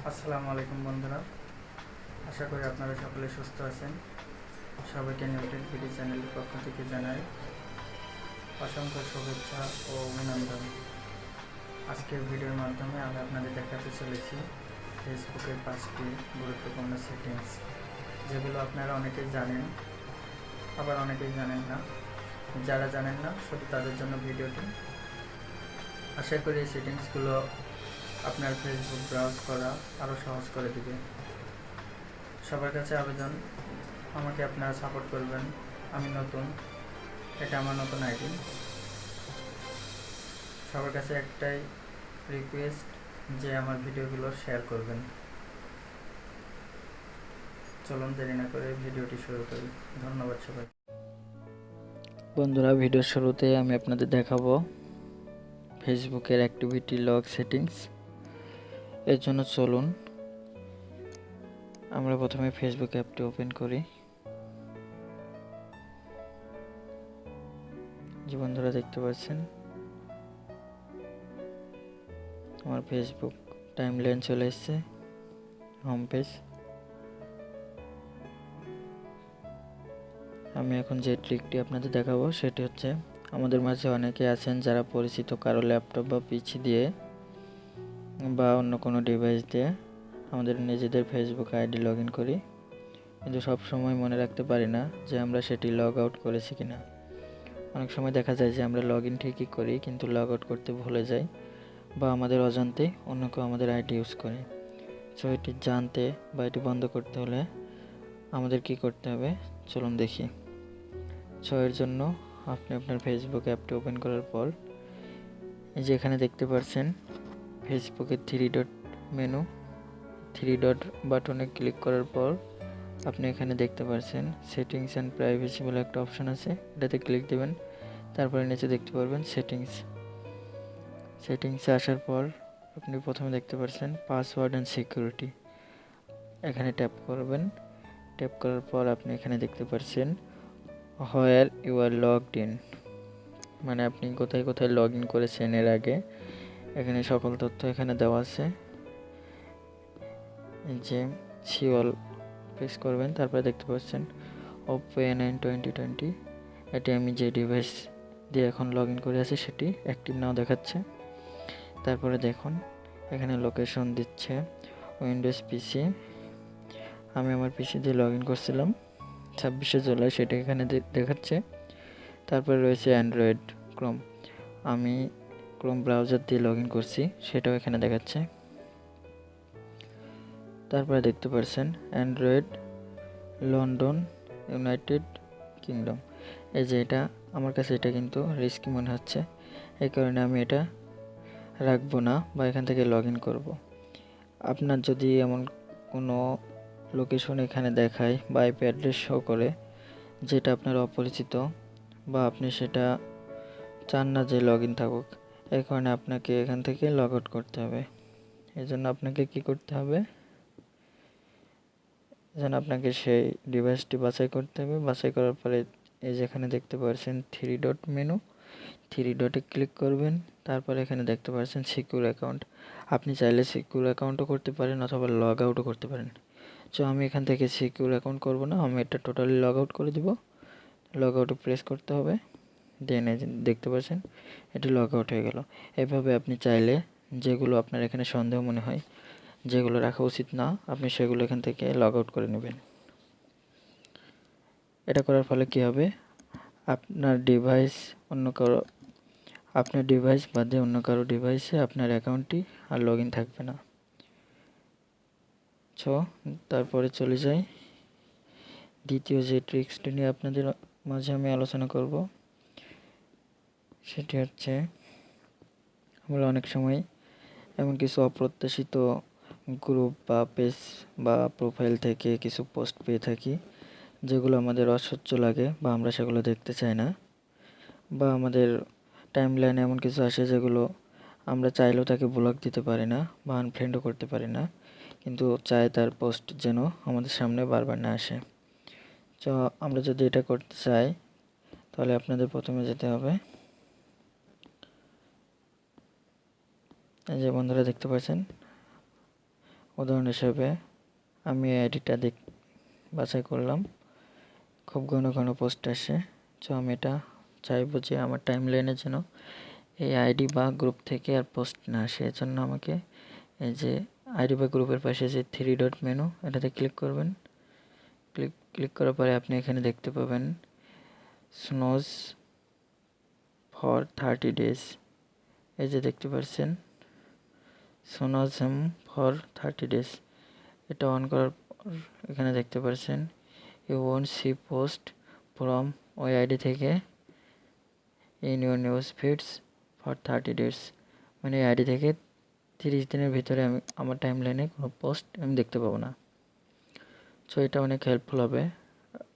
আসসালামু আলাইকুম বন্ধুরা, আশা করি আপনারা সকলে সুস্থ আছেন। সবাইকে নিউটেক ভিডি চ্যানেলের পক্ষ থেকে জানাই অসংখ্য শুভেচ্ছা ও অভিনন্দন। আজকের ভিডিওর মাধ্যমে আমি আপনাদের দেখাতে চলেছি ফেসবুকের 5টি গুরুত্বপূর্ণ সেটিংস, যেগুলো আপনারা অনেকেই জানেন, আবার অনেকেই জানেন না। যারা জানেন না শুধু তাদের জন্য ভিডিওটি। আশা করি এই সেটিংসগুলো আপনার ফেসবুক ব্রাউজ করা আরও সহজ করে দিবে। সবার কাছে আবেদন, আমাকে আপনারা সাপোর্ট করবেন। আমি নতুন, এটা আমার নতুন আইডি। সবার কাছে একটাই রিকোয়েস্ট যে আমার ভিডিওগুলো শেয়ার করবেন। চলুন দেরি না করে ভিডিওটি শুরু করি। ধন্যবাদ সবাই। বন্ধুরা, ভিডিওর শুরুতে আমি আপনাদের দেখাবো ফেসবুকের অ্যাক্টিভিটি লগ সেটিংস। এর জন্য চলুন আমরা প্রথমে ফেসবুক অ্যাপটি ওপেন করি। যে বন্ধুরা দেখতে পাচ্ছেন আমার ফেসবুক টাইমলাইন চলে এসেছে, হোম পেজ। আমি এখন যে ট্রিকটি আপনাদের দেখাবো সেটি হচ্ছে, আমাদের মাঝে অনেকে আছেন যারা পরিচিত কারো ল্যাপটপ বা পিসি দিয়ে বা অন্য কোনো ডিভাইস দিয়ে আমাদের নিজেদের ফেসবুক আইডি লগ ইন করি, কিন্তু সব সময় মনে রাখতে পারি না যে আমরা সেটি লগ আউট করেছি কিনা। অনেক সময় দেখা যায় যে আমরা লগ ইন ঠিকই করি কিন্তু লগ আউট করতে ভুলে যাই, বা আমাদের অজান্তে অন্য কেউ আমাদের আইডি ইউজ করে। সো এটি জানতে বা এটি বন্ধ করতে হলে আমাদের কি করতে হবে চলুন দেখি। সো এর জন্য আপনি আপনার ফেসবুক অ্যাপটি ওপেন করার পর এই যে এখানে দেখতে পাচ্ছেন ফেসবুকের 3 ডট মেনু, 3 ডট বাটনে ক্লিক করার পর আপনি এখানে দেখতে পাচ্ছেন সেটিংস অ্যান্ড প্রাইভেসি বলে একটা অপশন আছে, এটাতে ক্লিক দেবেন। তারপরে নিচে দেখতে পারবেন সেটিংসে আসার পর আপনি প্রথমে দেখতে পাচ্ছেন পাসওয়ার্ড অ্যান্ড সিকিউরিটি, এখানে ট্যাপ করবেন। ট্যাপ করার পর আপনি এখানে দেখতে পাচ্ছেন where you are logged in, মানে আপনি কোথায় কোথায় লগ ইন করেছেন এর আগে, এখানে সকল তথ্য এখানে দেওয়া আছে। যে সিওল প্রেস করবেন, তারপরে দেখতে পাচ্ছেন ওপো A9 2020, এটি আমি যে ডিভাইস দিয়ে এখন লগ ইন করে আছি সেটি অ্যাক্টিভ নাও দেখাচ্ছে। তারপরে দেখুন এখানে লোকেশন দিচ্ছে উইন্ডোজ পিসি, আমি আমার পিসি দিয়ে লগ ইন করছিলাম 26শে জুলাই, সেটা এখানে দেখাচ্ছে। তারপরে রয়েছে অ্যান্ড্রয়েড ক্রোম, আমি ক্রোম ব্রাউজার দিয়ে লগ ইন করছি, সেটাও এখানে দেখাচ্ছে। তারপরে দেখতে পাচ্ছেন অ্যান্ড্রয়েড লন্ডন ইউনাইটেড কিংডম, এই যে এটা আমার কাছে এটা কিন্তু রিস্কি মনে হচ্ছে, এই কারণে আমি এটা রাখবো না বা এখান থেকে লগ ইন করবো। আপনার যদি এমন কোনো লোকেশন এখানে দেখায় বা আইপি অ্যাড্রেস শো করে যেটা আপনার অপরিচিত বা আপনি সেটা চান না যে লগ ইন থাকুক, এই কারণে আপনাকে এখান থেকে লগ আউট করতে হবে। এই জন্য আপনাকে কি করতে হবে, যেন আপনাকে সেই ডিভাইসটি বাছাই করতে হবে। বাছাই করার পরে এই যেখানে দেখতে পাচ্ছেন 3 ডট মেনু, 3 ডটে ক্লিক করবেন। তারপর এখানে দেখতে পাচ্ছেন সিকিউর অ্যাকাউন্ট, আপনি চাইলে সিকিউর অ্যাকাউন্টও করতে পারেন অথবা লগ আউটও করতে পারেন। সো আমি এখান থেকে সিকিউর অ্যাকাউন্ট করব না, আমি এটা টোটালি লগ আউট করে দিব। লগ আউটে প্রেস করতে হবে, দেন দেখতে পাচ্ছেন এটি লগ আউট হয়ে গেল। এভাবে আপনি চাইলে যেগুলো আপনার এখানে সন্দেহ মনে হয় যেগুলো রাখা উচিত না, আপনি সেগুলো এখান থেকে লগ আউট করে নেবেন। এটা করার ফলে কি হবে, আপনার ডিভাইস বাদে অন্য কারো ডিভাইসে আপনার অ্যাকাউন্টটি আর লগ ইন থাকবে না। সো তারপরে চলে যাই দ্বিতীয় যে ট্রিক্সটি নিয়ে আপনাদের মাঝে আমি আলোচনা করব, সেটি হচ্ছে আমরা অনেক সময় এমন কিছু অপ্রত্যাশিত গ্রুপ বা পেজ বা প্রোফাইল থেকে কিছু পোস্ট পেয়ে থাকি যেগুলো আমাদের অসহ্য লাগে বা আমরা সেগুলো দেখতে চাই না, বা আমাদের টাইমলাইনে এমন কিছু আসে যেগুলো আমরা চাইলেও তাকে ব্লক দিতে পারি না বা আনফ্রেন্ডও করতে পারি না, কিন্তু চাই তার পোস্ট যেন আমাদের সামনে বারবার না আসে। তো আমরা যদি এটা করতে চাই তাহলে আপনাদের প্রথমে যেতে হবে, এই যে বন্ধুরা দেখতে পাচ্ছেন উদাহরণ হিসেবে আমি এই আইডিটা বাছাই করলাম, খুব ঘন ঘন পোস্ট আসে। তো আমি এটা চাইবো যে আমার টাইম লাইনে যেন এই আইডি বা গ্রুপ থেকে আর পোস্ট না আসে। এজন্য আমাকে এই যে আইডি বা গ্রুপের পাশে যে 3 ডট মেনু, এটাতে ক্লিক করবেন। ক্লিক করার পরে আপনি এখানে দেখতে পাবেন স্নোজ ফর 30 ডেজ। এই যে দেখতে পাচ্ছেন সোনাজম ফর 30 ডেজ, এটা অন করার পর এখানে দেখতে পাচ্ছেন you won't see post from ওই আইডি থেকে in your news feeds for 30 days. মানে এই আইডি থেকে 30 দিনের ভিতরে আমি আমার টাইম লাইনে কোনো পোস্ট আমি দেখতে পাবো না। সো এটা অনেক হেল্পফুল হবে।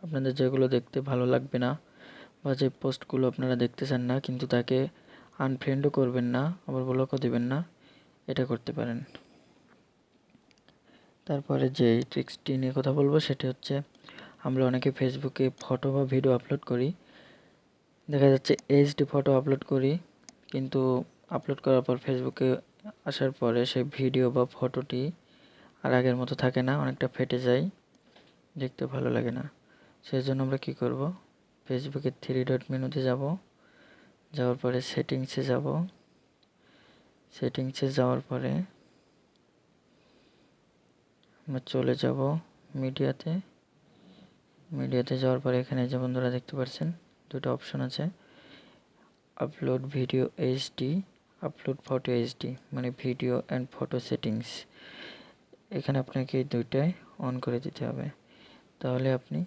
আপনাদের যেগুলো দেখতে ভালো লাগবে না বা যে পোস্টগুলো আপনারা দেখতে চান না, কিন্তু তাকে আনফ্রেন্ডও করবেন না, আবার ব্লকও দেবেন না, এটা করতে পারেন। তারপরে যে ট্রিক্সটি নিয়ে কথা বলবো সেটি হচ্ছে, আমরা অনেকে ফেসবুকে ফটো বা ভিডিও আপলোড করি, দেখা যাচ্ছে এইচডি ফটো আপলোড করি, কিন্তু আপলোড করার পর ফেসবুকে আসার পরে সেই ভিডিও বা ফটোটি আর আগের মতো থাকে না, অনেকটা ফেটে যায়, দেখতে ভালো লাগে না। সেই জন্য আমরা কী করব, ফেসবুকের 3 ডট মেনুতে যাওয়ার পরে সেটিংসে যাব। সেটিংসে যাওয়ার পরে আমরা চলে যাব মিডিয়াতে। মিডিয়াতে যাওয়ার পরে এখানে যে বন্ধুরা দেখতে পাচ্ছেন দুটো অপশন আছে, upload video HD, upload photo HD, মানে ভিডিও অ্যান্ড ফটো সেটিংস। এখানে আপনাকে এই দুইটাই অন করে দিতে হবে। তাহলে আপনি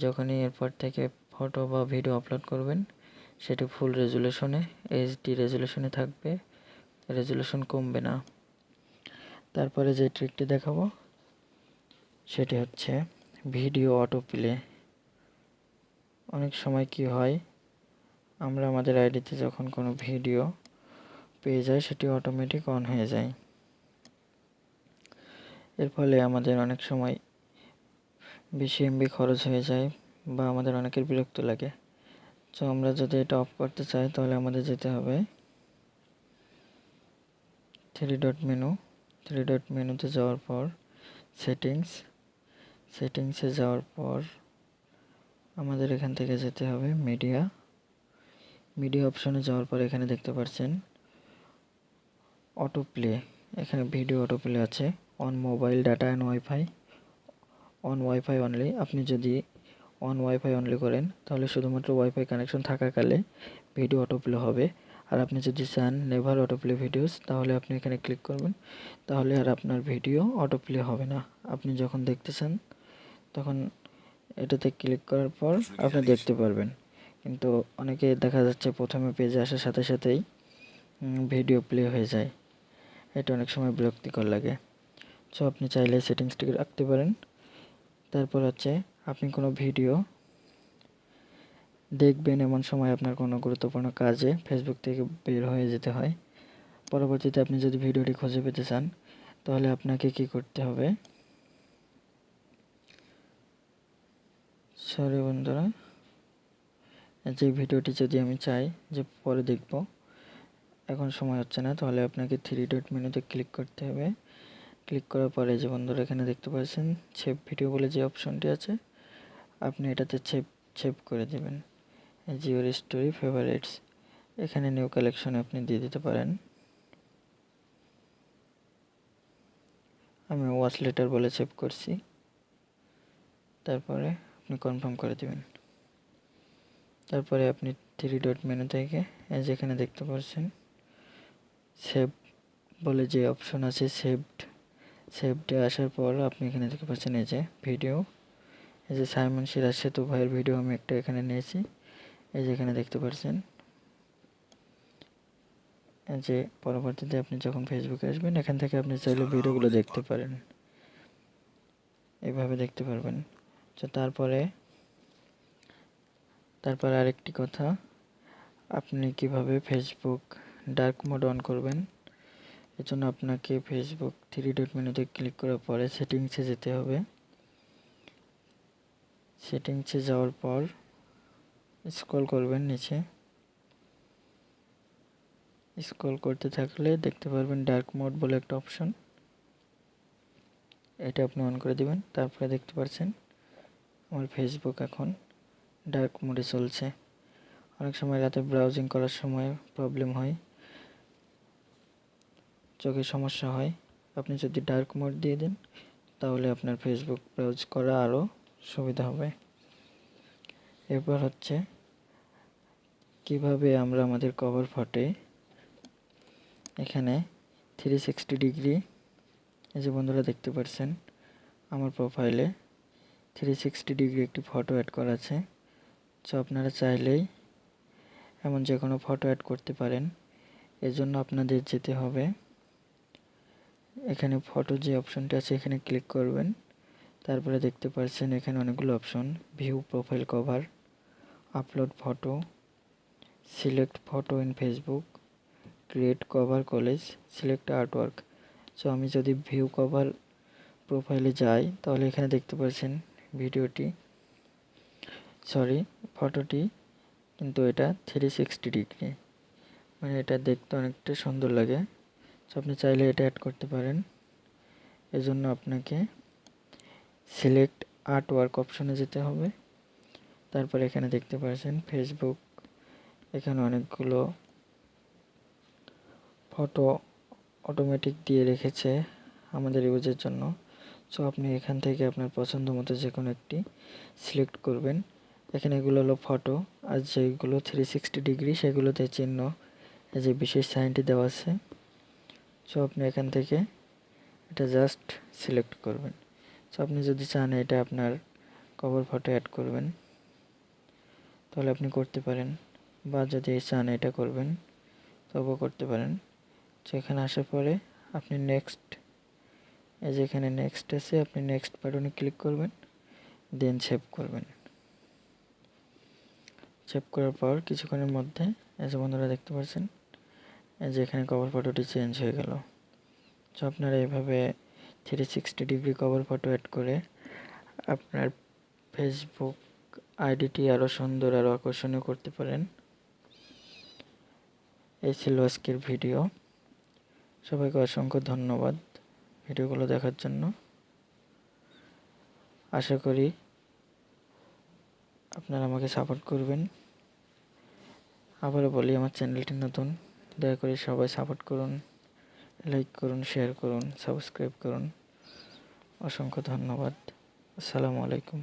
যখনই এরপর থেকে ফটো বা ভিডিও আপলোড করবেন সেটি ফুল রেজুলেশনে, এইচডি রেজুলেশনে থাকবে, রেজুলেশন কমবে না। তারপরে যে ট্রিকটি দেখাবো সেটি হচ্ছে ভিডিও অটো প্লে। অনেক সময় কি হয়, আমরা আমাদের আইডিতে যখন কোনো ভিডিও পেয়ে যাই সেটি অটোমেটিক অন হয়ে যায়। এর ফলে আমাদের অনেক সময় বেশি এমবি খরচ হয়ে যায় বা আমাদের অনেকের বিরক্ত লাগে। তো আমরা যদি এটা অফ করতে চাই তাহলে আমাদের যেতে হবে 3 ডট মেনু। 3 ডট মেনুতে যাওয়ার পর সেটিংসে যাওয়ার পর আমাদের এখান থেকে যেতে হবে মিডিয়া অপশনে যাওয়ার পর এখানে দেখতে পাচ্ছেন অটো প্লে। এখানে ভিডিও অটো প্লে আছে on mobile data and wifi, on wifi only. আপনি যদি অন ওয়াইফাই অনলি করেন তাহলে শুধুমাত্র ওয়াইফাই কানেকশন থাকাকালে ভিডিও অটো প্লে হবে। আর আপনি যদি চান নেভার অটো প্লে ভিডিওস, তাহলে আপনি এখানে ক্লিক করবেন, তাহলে আর আপনার ভিডিও অটো প্লে হবে না। আপনি যখন দেখতে চান তখন এটাতে ক্লিক করার পর আপনি দেখতে পারবেন। কিন্তু অনেকে দেখা যাচ্ছে প্রথমে পেজে আসার সাথে সাথেই ভিডিও প্লে হয়ে যায়, এটা অনেক সময় বিরক্তিকর লাগে। সো আপনি চাইলে সেটিংসটিকে রাখতে পারেন। তারপর হচ্ছে আপনি কোনো ভিডিও দেখবেন, এমন সময় আপনার কোনো গুরুত্বপূর্ণ কাজে ফেসবুক থেকে বের হয়ে যেতে হয়। পরবর্তীতে আপনি যদি ভিডিওটি খুঁজে পেতে চান তাহলে আপনাকে কি করতে হবে, সরি বন্ধুরা, যে ভিডিওটি যদি আমি চাই যে পরে দেখব, এখন সময় হচ্ছে না, তাহলে আপনাকে 3 ডট মেনুতে ক্লিক করতে হবে। ক্লিক করার পরে যে বন্ধুরা এখানে দেখতে পাচ্ছেন সেভ ভিডিও বলে যে অপশনটি আছে, আপনি এটাতে সেভ করে দেবেন। জিওর স্টোরি ফেভারিটস, এখানে নিউ কালেকশন আপনি দিয়ে দিতে পারেন। আমি ওয়াচ লেটার বলে সেভ করছি। তারপরে আপনি কনফার্ম করে দেবেন। তারপরে আপনি 3 ডট মেনু থেকে যেখানে দেখতে পাচ্ছেন সেভ বলে যে অপশন আছে, সেভডে আসার পর আপনি এখানে দেখতে পাচ্ছেন এই যে ভিডিও, এই যে সাইমন সিরাজ সেতু ভাইয়ের ভিডিও আমি একটা এখানে নিয়েছি, এই যে এখানে দেখতে পাচ্ছেন। যে পরবর্তীতে আপনি যখন ফেসবুকে আসবেন এখান থেকে আপনি চাইলে ভিডিওগুলো দেখতে পারেন, এভাবে দেখতে পারবেন। তো তারপরে আরেকটি কথা, আপনি কিভাবে ফেসবুক ডার্ক মোড অন করবেন। এর জন্য আপনাকে ফেসবুক 3 ডট মেনুতে ক্লিক করার পরে সেটিংসে যেতে হবে। সেটিংসে যাওয়ার পর স্ক্রল করবেন নিচে, স্ক্রল করতে থাকলে দেখতে পারবেন ডার্ক মোড বলে একটা অপশন, এটা আপনি অন করে দিবেন। তারপরে দেখতে পাচ্ছেন আমার ফেসবুক এখন ডার্ক মোডে চলছে। অনেক সময় রাতে ব্রাউজিং করার সময় প্রবলেম হয়, চোখের সমস্যা হয়। আপনি যদি ডার্ক মোড দিয়ে দেন তাহলে আপনার ফেসবুক ব্রাউজ করা আরও সুবিধা হবে। এরপর হচ্ছে কিভাবে আমরা আমাদের কভার ফটোে এখানে 360 ডিগ্রি, এই যে বন্ধুরা দেখতে পাচ্ছেন আমার প্রোফাইলে 360 ডিগ্রি একটি ফটো অ্যাড করা আছে। তো আপনারা চাইলেই এমন যে কোনো ফটো অ্যাড করতে পারেন। এজন্য আপনাদের যেতে হবে এখানে ফটো যে অপশনটা আছে এখানে ক্লিক করবেন। তারপরে দেখতে পাচ্ছেন এখানে অনেকগুলো option, view profile cover, upload photo, select photo in Facebook, create cover college, select artwork. So আমি যদি ভিউ কভার প্রোফাইলে যাই তাহলে এখানে দেখতে পাচ্ছেন ফটোটি, কিন্তু এটা 360 ডিগ্রি, মানে এটা দেখতে অনেকটা সুন্দর লাগে। সো আপনি চাইলে এটা অ্যাড করতে পারেন। এজন্য আপনাকে সিলেক্ট আর্টওয়ার্ক অপশনে যেতে হবে। তারপর এখানে দেখতে পাচ্ছেন ফেসবুক, এখানে অনেকগুলো ফটো অটোমেটিক দিয়ে রেখেছে আমাদের ইউজের জন্য। সো আপনি এখান থেকে আপনার পছন্দ মতো যে কোনো একটি সিলেক্ট করবেন। এখানে এগুলো হলো ফটো, আর যেগুলো 360 ডিগ্রি সেগুলোতে চিহ্ন, এই যে বিশেষ সাইনটি দেওয়া আছে। সো আপনি এখান থেকে এটা জাস্ট সিলেক্ট করবেন। সো আপনি যদি চান এটা আপনার কভার ফটো অ্যাড করবেন তাহলে আপনি করতে পারেন, বা যদি চান এটা করবেন তবুও করতে পারেন। তো এখানে আসার পরে আপনি নেক্সট, এই যে এখানে নেক্সট আছে, আপনি নেক্সট বাটনে ক্লিক করবেন, দেন সেভ করবেন। সেভ করার পর কিছুক্ষণের মধ্যে এই যে বন্ধুরা দেখতে পাচ্ছেন এই যে এখানে কভার ফটোটি চেঞ্জ হয়ে গেল। তো আপনারা এইভাবে 360 ডিগ্রি কভার ফটো অ্যাড করে আপনার ফেসবুক আইডিটি আরও সুন্দর, আরও আকর্ষণীয় করতে পারেন। এই ছিল আজকের ভিডিও। সবাইকে অসংখ্য ধন্যবাদ ভিডিওগুলো দেখার জন্য। আশা করি আপনারা আমাকে সাপোর্ট করবেন। আবারও বলি, আমার চ্যানেলটি নতুন, দয়া করে সবাই সাপোর্ট করুন, লাইক করুন, শেয়ার করুন, সাবস্ক্রাইব করুন। অসংখ্য ধন্যবাদ। আসসালামু আলাইকুম।